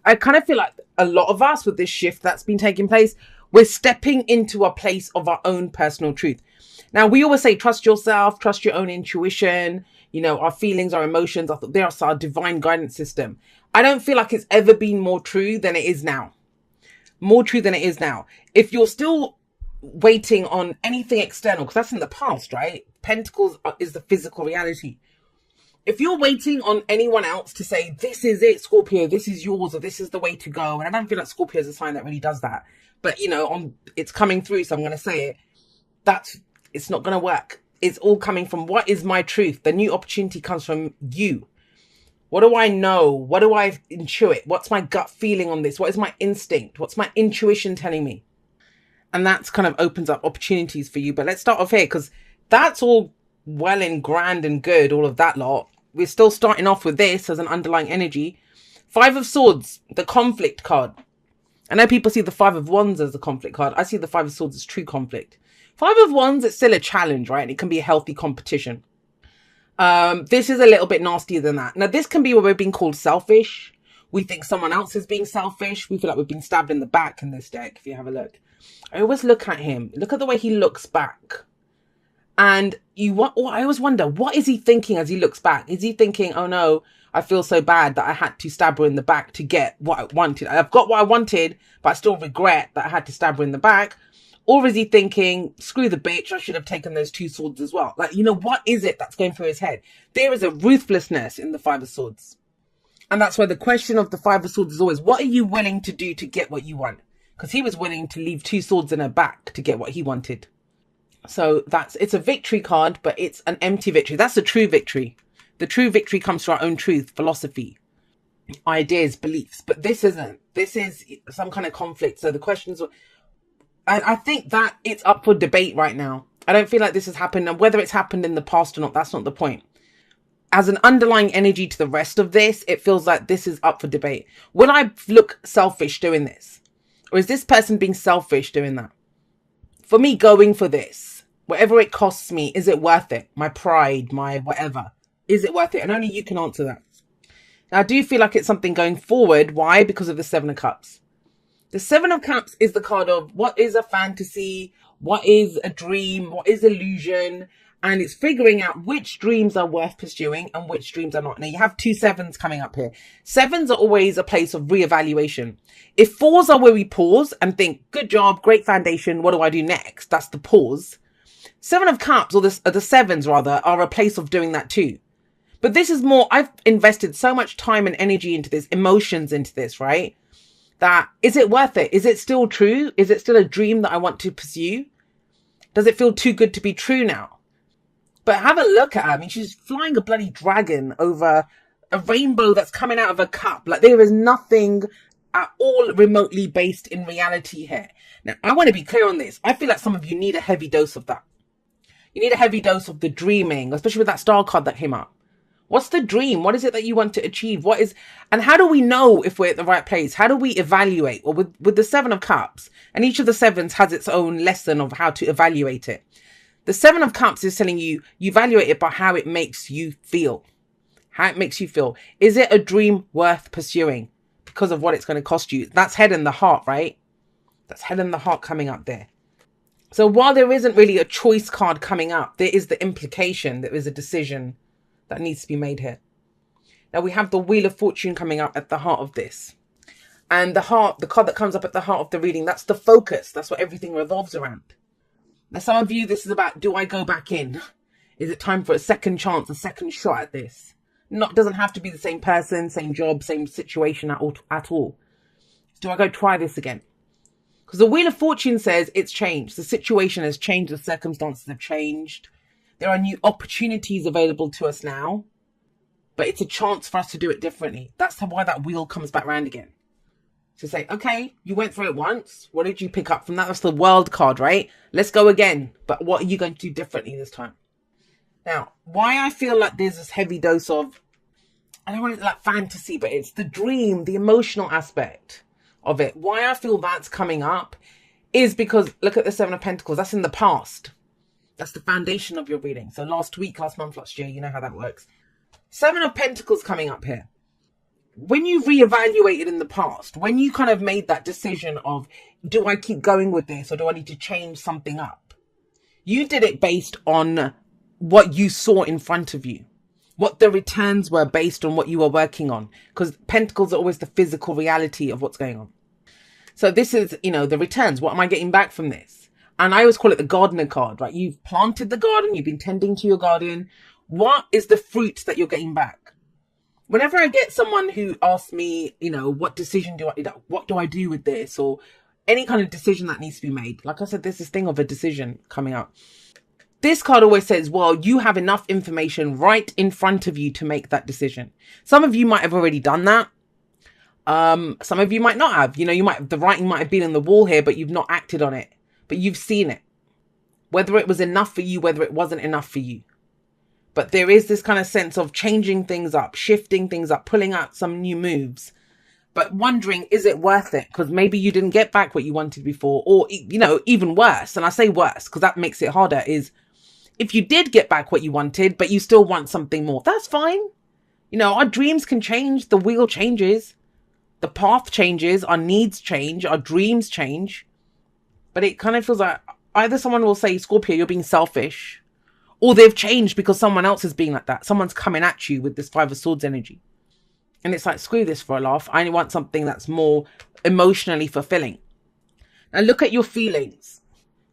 I kind of feel like a lot of us with this shift that's been taking place, we're stepping into a place of our own personal truth. Now, we always say, trust yourself, trust your own intuition, you know, our feelings, our emotions, they're our divine guidance system. I don't feel like it's ever been more true than it is now. More true than it is now. If you're still waiting on anything external, because that's in the past, right? Pentacles is the physical reality. If you're waiting on anyone else to say, this is it, Scorpio, this is yours, or this is the way to go. And I don't feel like Scorpio is a sign that really does that. But, you know, it's coming through, so I'm going to say it. It's not going to work. It's all coming from what is my truth. The new opportunity comes from you. What do I know? What do I intuit? What's my gut feeling on this? What is my instinct? What's my intuition telling me? And that's kind of opens up opportunities for you. But let's start off here, because that's all well and grand and good, all of that lot. We're still starting off with this as an underlying energy. 5 of Swords, the conflict card. I know people see the 5 of Wands as a conflict card. I see the 5 of Swords as true conflict. 5 of Wands, it's still a challenge, right? And it can be a healthy competition. This is a little bit nastier than that. Now, this can be where we're being called selfish. We think someone else is being selfish. We feel like we've been stabbed in the back in this deck, if you have a look. I always look at him. Look at the way he looks back. And I always wonder, what is he thinking as he looks back? Is he thinking, oh no, I feel so bad that I had to stab her in the back to get what I wanted. I've got what I wanted, but I still regret that I had to stab her in the back. Or is he thinking, screw the bitch, I should have taken those 2 swords as well. Like, you know, what is it that's going through his head? There is a ruthlessness in the 5 of Swords. And that's why the question of the 5 of Swords is always, what are you willing to do to get what you want? Because he was willing to leave 2 swords in her back to get what he wanted. So it's a victory card, but it's an empty victory. That's the true victory. The true victory comes from our own truth, philosophy, ideas, beliefs. But this isn't. This is some kind of conflict. So the questions, I think that it's up for debate right now. I don't feel like this has happened. And whether it's happened in the past or not, that's not the point. As an underlying energy to the rest of this, it feels like this is up for debate. Will I look selfish doing this? Or is this person being selfish doing that? For me, going for this, whatever it costs me, is it worth it? My pride, my whatever. Is it worth it? And only you can answer that. Now, I do feel like it's something going forward. Why? Because of the 7 of Cups. The 7 of Cups is the card of what is a fantasy, what is a dream, what is illusion. And it's figuring out which dreams are worth pursuing and which dreams are not. Now, you have 2 7s coming up here. 7s are always a place of reevaluation. If 4s are where we pause and think, good job, great foundation, what do I do next? That's the pause. 7 of Cups, or the 7s rather, are a place of doing that too. But this is more, I've invested so much time and energy into this, emotions into this, right? That, is it worth it? Is it still true? Is it still a dream that I want to pursue? Does it feel too good to be true now? But have a look at her. I mean, she's flying a bloody dragon over a rainbow that's coming out of a cup. Like, there is nothing at all remotely based in reality here. Now, I want to be clear on this. I feel like some of you need a heavy dose of that. You need a heavy dose of the dreaming, especially with that star card that came up. What's the dream? What is it that you want to achieve? And how do we know if we're at the right place? How do we evaluate? Well, with the 7 of Cups, and each of the 7s has its own lesson of how to evaluate it. The 7 of Cups is telling you, you evaluate it by how it makes you feel. How it makes you feel. Is it a dream worth pursuing because of what it's going to cost you? That's head and the heart, right? That's head and the heart coming up there. So while there isn't really a choice card coming up, there is the implication, there is a decision that needs to be made here. Now we have the Wheel of Fortune coming up at the heart of this. And the heart, the card that comes up at the heart of the reading, that's the focus. That's what everything revolves around. Now, some of you, this is about, do I go back in? Is it time for a second chance, a second shot at this? Doesn't have to be the same person, same job, same situation at all. Do I go try this again? Because the Wheel of Fortune says it's changed. The situation has changed. The circumstances have changed. There are new opportunities available to us now. But it's a chance for us to do it differently. That's why that wheel comes back round again. To say, okay, you went through it once. What did you pick up from that? That's the World card, right? Let's go again. But what are you going to do differently this time? Now, why I feel like there's this heavy dose of, I don't want it like fantasy, but it's the dream, the emotional aspect of it. Why I feel that's coming up is because, look at the 7 of Pentacles. That's in the past. That's the foundation of your reading. So last week, last month, last year, you know how that works. 7 of Pentacles coming up here. when you reevaluated in the past, when you kind of made that decision of, do I keep going with this or do I need to change something up? You did it based on what you saw in front of you, what the returns were based on what you were working on, because pentacles are always the physical reality of what's going on. So this is, you know, the returns. What am I getting back from this? And I always call it the gardener card, right? You've planted the garden, you've been tending to your garden. What is the fruit that you're getting back? Whenever I get someone who asks me, you know, what do I do with this, or any kind of decision that needs to be made, like I said, there's this thing of a decision coming up. This card always says, well, you have enough information right in front of you to make that decision. Some of you might have already done that. Some of you might not have. You know, the writing might have been on the wall here, but you've not acted on it. But you've seen it. Whether it was enough for you, whether it wasn't enough for you. But there is this kind of sense of changing things up, shifting things up, pulling out some new moves. But wondering, is it worth it? Because maybe you didn't get back what you wanted before. Or, you know, even worse. And I say worse because that makes it harder, is if you did get back what you wanted, but you still want something more, that's fine. You know, our dreams can change. The wheel changes. The path changes. Our needs change. Our dreams change. But it kind of feels like either someone will say, Scorpio, you're being selfish. Or they've changed because someone else is being like that. Someone's coming at you with this Five of Swords energy. And it's like, screw this for a laugh. I want something that's more emotionally fulfilling. Now look at your feelings.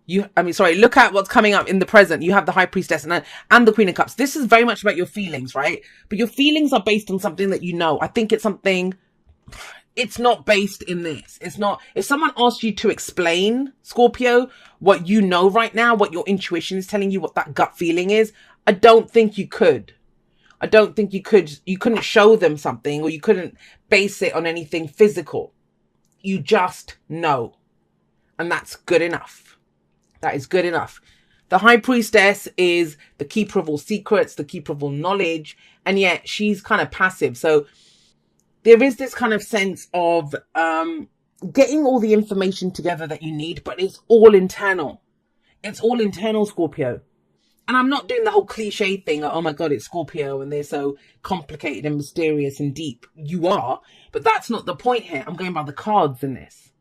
Look at what's coming up in the present. You have the High Priestess and the Queen of Cups. This is very much about your feelings, right? But your feelings are based on something that you know. I think it's something, it's not based in this. It's not, if someone asks you to explain, Scorpio, what you know right now, what your intuition is telling you, what that gut feeling is, I don't think you could. I don't think you could. You couldn't show them something, or you couldn't base it on anything physical. You just know. And that's good enough. That is good enough. The High Priestess is the keeper of all secrets, the keeper of all knowledge, and yet she's kind of passive. So there is this kind of sense of getting all the information together that you need, but it's all internal. It's all internal, Scorpio. And I'm not doing the whole cliche thing, oh my God, it's Scorpio and they're so complicated and mysterious and deep. You are, but that's not the point here. I'm going by the cards in this.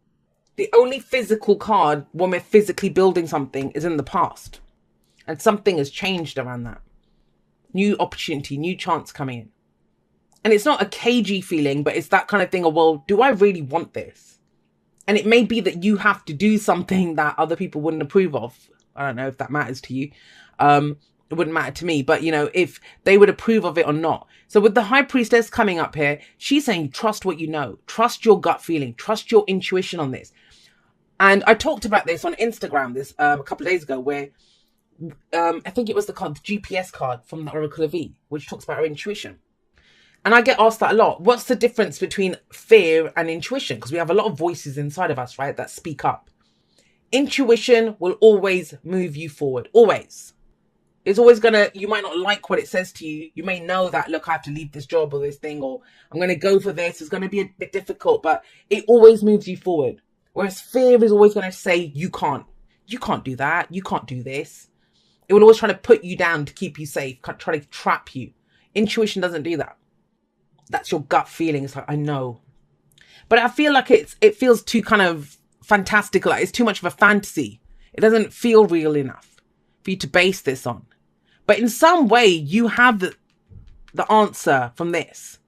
The only physical card when we're physically building something is in the past. And something has changed around that. New opportunity, new chance coming in. And it's not a cagey feeling, but it's that kind of thing of, well, do I really want this? And it may be that you have to do something that other people wouldn't approve of. I don't know if that matters to you. It wouldn't matter to me, but you know, if they would approve of it or not. So with the High Priestess coming up here, she's saying, trust what you know, trust your gut feeling, trust your intuition on this. And I talked about this on Instagram a couple of days ago, where I think it was the GPS card from the Oracle of E, which talks about our intuition. And I get asked that a lot. What's the difference between fear and intuition? Because we have a lot of voices inside of us, right, that speak up. Intuition will always move you forward. Always. It's always you might not like what it says to you. You may know that, look, I have to leave this job or this thing, or I'm going to go for this. It's going to be a bit difficult, but it always moves you forward. Whereas fear is always going to say, you can't do that. You can't do this. It will always try to put you down to keep you safe, try to trap you. Intuition doesn't do that. That's your gut feeling. It's like, I know. But I feel like it feels too kind of fantastical. Like it's too much of a fantasy. It doesn't feel real enough for you to base this on. But in some way, you have the answer from this.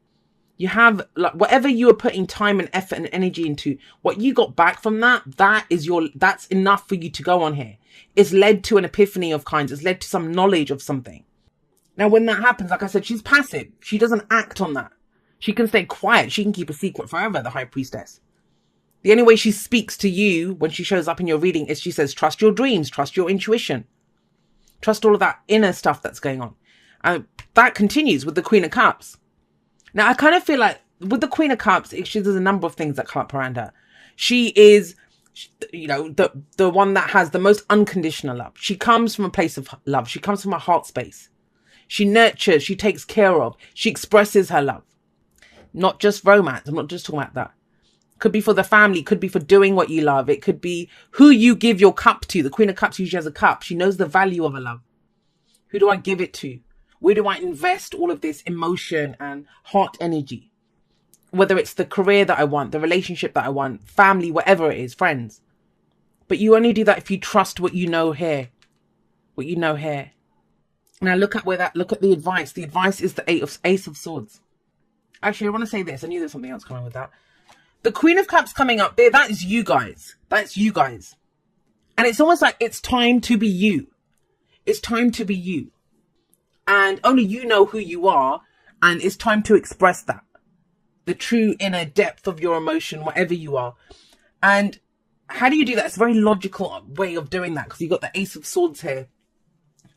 You have, like, whatever you were putting time and effort and energy into, what you got back from that's enough for you to go on here. It's led to an epiphany of kinds. It's led to some knowledge of something. Now, when that happens, like I said, she's passive. She doesn't act on that. She can stay quiet. She can keep a secret forever, the High Priestess. The only way she speaks to you when she shows up in your reading is she says, trust your dreams, trust your intuition. Trust all of that inner stuff that's going on. And that continues with the Queen of Cups. Now, I kind of feel like with the Queen of Cups, there's a number of things that come up around her. She is, you know, the one that has the most unconditional love. She comes from a place of love. She comes from a heart space. She nurtures, she takes care of, she expresses her love. Not just romance. I'm not just talking about that. Could be for the family, could be for doing what you love. It could be who you give your cup to. The Queen of Cups usually has a cup. She knows the value of a love. Who do I give it to? Where do I invest all of this emotion and heart energy? whether it's the career that I want, the relationship that I want, family, whatever it is, friends. But you only do that if you trust what you know here. What you know here. Now look at the advice. The advice is the Ace of Swords. Actually, I want to say this. I knew there's something else coming with that. The Queen of Cups coming up there, that is you guys. That's you guys. And it's almost like it's time to be you. It's time to be you. And only you know who you are. And it's time to express that. The true inner depth of your emotion, whatever you are. And how do you do that? It's a very logical way of doing that, because you've got the Ace of Swords here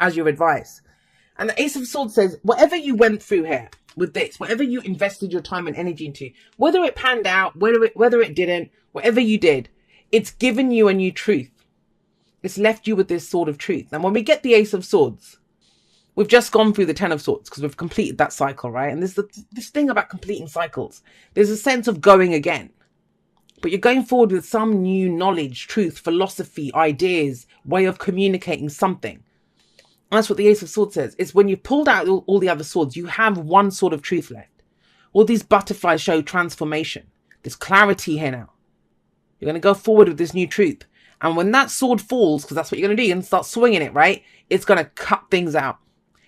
as your advice. And the Ace of Swords says, whatever you went through here with this, whatever you invested your time and energy into, whether it panned out, whether it didn't, whatever you did, it's given you a new truth. It's left you with this sword of truth. And when we get the Ace of Swords, we've just gone through the Ten of Swords because we've completed that cycle, right? And there's this thing about completing cycles. There's a sense of going again. But you're going forward with some new knowledge, truth, philosophy, ideas, way of communicating something. And that's what the Ace of Swords says. It's when you've pulled out all the other swords, you have one sword of truth left. All these butterflies show transformation. There's clarity here now. You're going to go forward with this new truth. And when that sword falls, because that's what you're going to do, and start swinging it, right? It's going to cut things out.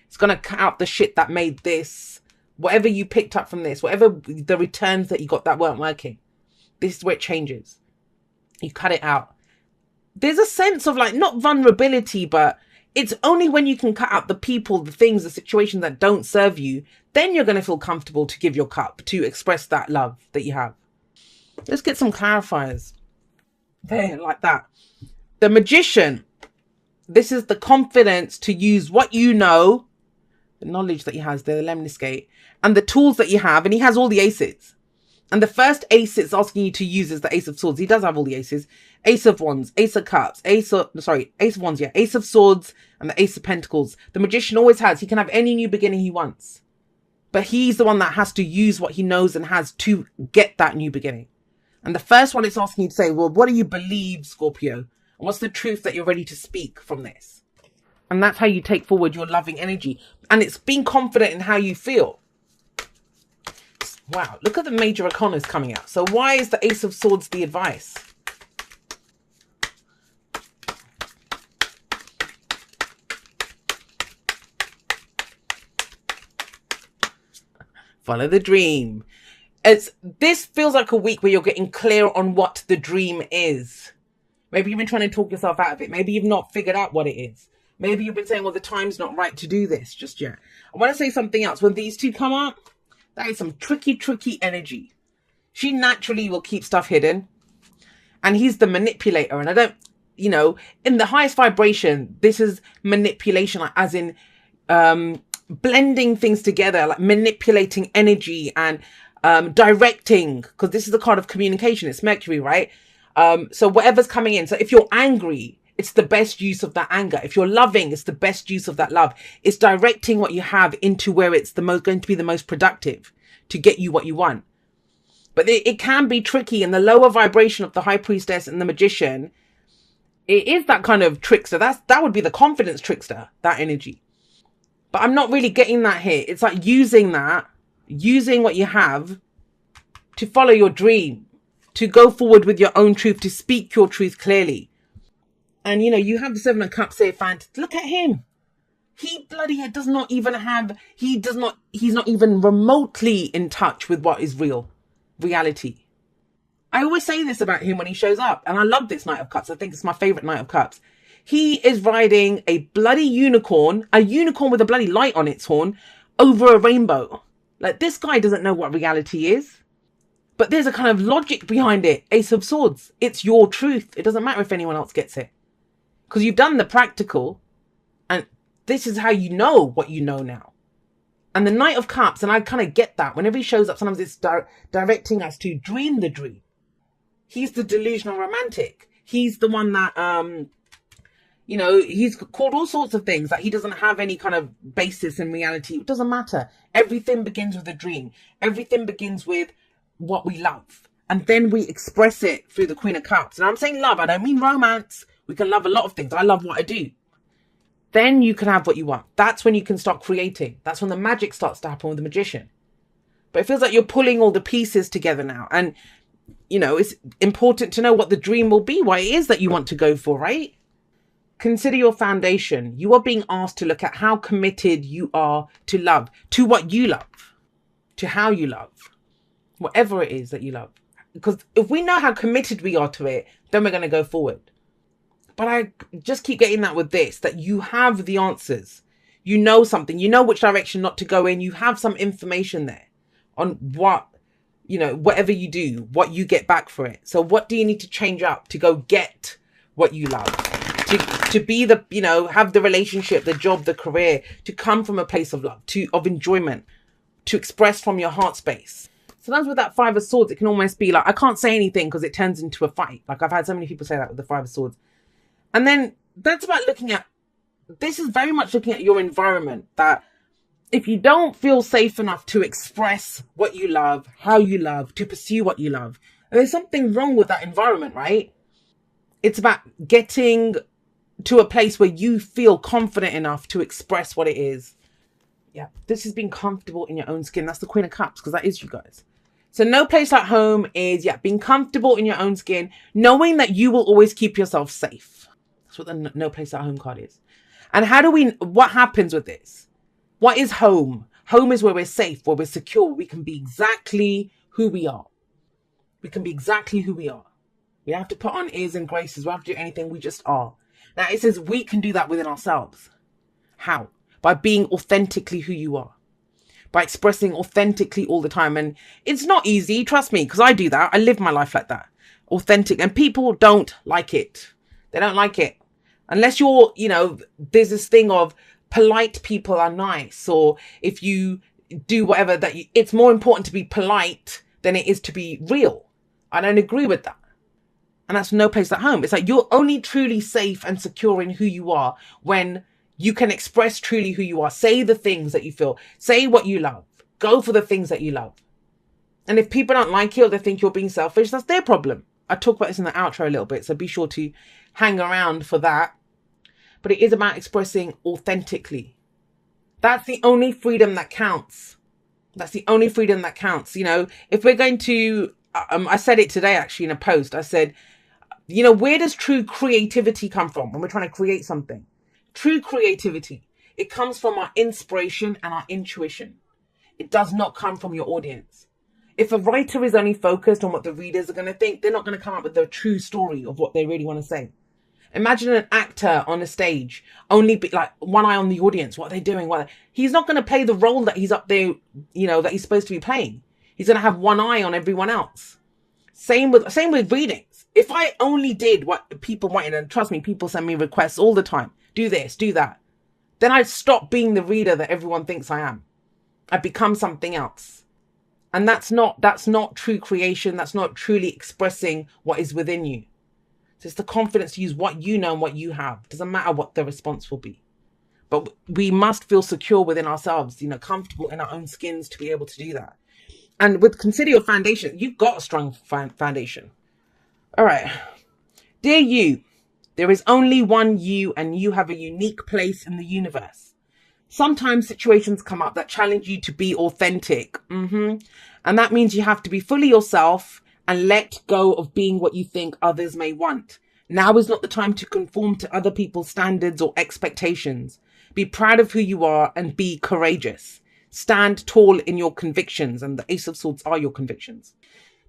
It's going to cut out the shit that made this, whatever you picked up from this, whatever the returns that you got that weren't working. This is where it changes. You cut it out. There's a sense of like, not vulnerability, but it's only when you can cut out the people, the things, the situations that don't serve you, then you're going to feel comfortable to give your cup, to express that love that you have. Let's get some clarifiers. There, like that. The Magician. This is the confidence to use what you know, the knowledge that he has there, the lemniscate, and the tools that you have, and he has all the aces. And the first ace it's asking you to use is the Ace of Swords. He does have all the aces. Ace of Wands, Ace of Cups, Ace of Wands, yeah. Ace of Swords and the Ace of Pentacles. The Magician always has. He can have any new beginning he wants. But he's the one that has to use what he knows and has to get that new beginning. And the first one it's asking you to say, well, what do you believe, Scorpio? And what's the truth that you're ready to speak from this? And that's how you take forward your loving energy. And it's being confident in how you feel. Wow, look at the major arcanas coming out. So why is the Ace of Swords the advice? Follow the dream. This feels like a week where you're getting clear on what the dream is. Maybe you've been trying to talk yourself out of it. Maybe you've not figured out what it is. Maybe you've been saying, well, the time's not right to do this just yet. I want to say something else. When these two come up, that is some tricky energy. She naturally will keep stuff hidden. And he's the manipulator. And I don't, in the highest vibration, this is manipulation, like, as in blending things together, like manipulating energy and directing, because this is the card of communication. It's Mercury, right? So whatever's coming in. So if you're angry, it's the best use of that anger. If you're loving, it's the best use of that love. It's directing what you have into where it's going to be the most productive to get you what you want. But it can be tricky, and the lower vibration of the High Priestess and the Magician, it is that kind of trickster. That would be the confidence trickster, that energy. But I'm not really getting that here. It's like using what you have to follow your dream, to go forward with your own truth, to speak your truth clearly. And, you have the Seven of Cups here, look at him. He bloody does not even have, he's not even remotely in touch with what is reality. I always say this about him when he shows up. And I love this Knight of Cups. I think it's my favorite Knight of Cups. He is riding a bloody unicorn with a bloody light on its horn over a rainbow. Like, this guy doesn't know what reality is. But there's a kind of logic behind it. Ace of Swords. It's your truth. It doesn't matter if anyone else gets it. Because you've done the practical. And this is how you know what you know now. And the Knight of Cups, and I kind of get that. Whenever he shows up, sometimes it's directing us to dream the dream. He's the delusional romantic. He's the one that, he's called all sorts of things. That he doesn't have any kind of basis in reality. It doesn't matter. Everything begins with a dream. Everything begins with what we love. And then we express it through the Queen of Cups. And I'm saying love. I don't mean romance. We can love a lot of things. I love what I do. Then you can have what you want. That's when you can start creating. That's when the magic starts to happen with the Magician. But it feels like you're pulling all the pieces together now. And, it's important to know what the dream will be, what it is that you want to go for, right? Consider your foundation. You are being asked to look at how committed you are to love, to what you love, to how you love, whatever it is that you love. Because if we know how committed we are to it, then we're going to go forward. But I just keep getting that with this, that you have the answers. You know something. You know which direction not to go in. You have some information there on what, whatever you do, what you get back for it. So what do you need to change up to go get what you love? To be the, have the relationship, the job, the career, to come from a place of love, of enjoyment, to express from your heart space. Sometimes with that Five of Swords, it can almost be like, I can't say anything because it turns into a fight. Like I've had so many people say that with the Five of Swords. And then that's about this is very much looking at your environment, that if you don't feel safe enough to express what you love, how you love, to pursue what you love, there's something wrong with that environment, right? It's about getting to a place where you feel confident enough to express what it is. Yeah, this is being comfortable in your own skin. That's the Queen of Cups, because that is you guys. So no place like home is, being comfortable in your own skin, knowing that you will always keep yourself safe. That's what the no place like home card is. And what happens with this? What is home? Home is where we're safe, where we're secure. We can be exactly who we are. We can be exactly who we are. We don't have to put on airs and graces. We don't have to do anything. We just are. Now, it says we can do that within ourselves. How? By being authentically who you are. By expressing authentically all the time. And it's not easy, trust me, because I do that. I live my life like that. Authentic. And people don't like it. They don't like it. Unless you're, there's this thing of polite people are nice. Or if you do whatever, it's more important to be polite than it is to be real. I don't agree with that. And that's no place at home. It's like you're only truly safe and secure in who you are when you can express truly who you are. Say the things that you feel. Say what you love. Go for the things that you love. And if people don't like it or they think you're being selfish, that's their problem. I talk about this in the outro a little bit, so be sure to hang around for that. But it is about expressing authentically. That's the only freedom that counts. That's the only freedom that counts. If we're going to, I said it today actually in a post. I said, where does true creativity come from when we're trying to create something? True creativity, it comes from our inspiration and our intuition. It does not come from your audience. If a writer is only focused on what the readers are going to think, they're not going to come up with the true story of what they really want to say. Imagine an actor on a stage, only be like one eye on the audience. What are they doing? He's not going to play the role that he's up there, that he's supposed to be playing. He's going to have one eye on everyone else. Same with readings. If I only did what people wanted, and trust me, people send me requests all the time. Do this, do that. Then I'd stop being the reader that everyone thinks I am. I'd become something else. And that's not true creation. That's not truly expressing what is within you. So it's the confidence to use what you know and what you have. It doesn't matter what the response will be. But we must feel secure within ourselves, comfortable in our own skins to be able to do that. And consider your foundation. You've got a strong foundation. All right. Dear you, there is only one you, and you have a unique place in the universe. Sometimes situations come up that challenge you to be authentic. And that means you have to be fully yourself and let go of being what you think others may want. Now is not the time to conform to other people's standards or expectations. Be proud of who you are and be courageous. Stand tall in your convictions, and the Ace of Swords are your convictions.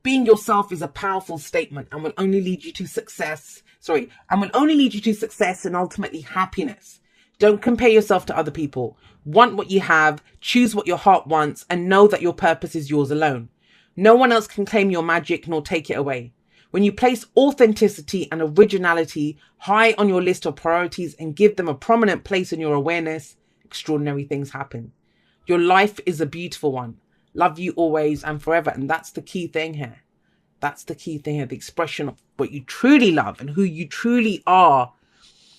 Being yourself is a powerful statement and will only lead you to success. And ultimately happiness. Don't compare yourself to other people. Want what you have, choose what your heart wants, and know that your purpose is yours alone. No one else can claim your magic nor take it away. When you place authenticity and originality high on your list of priorities and give them a prominent place in your awareness, extraordinary things happen. Your life is a beautiful one. Love you always and forever. And that's the key thing here. That's the key thing here. The expression of what you truly love and who you truly are.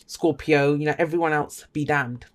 Scorpio, everyone else be damned.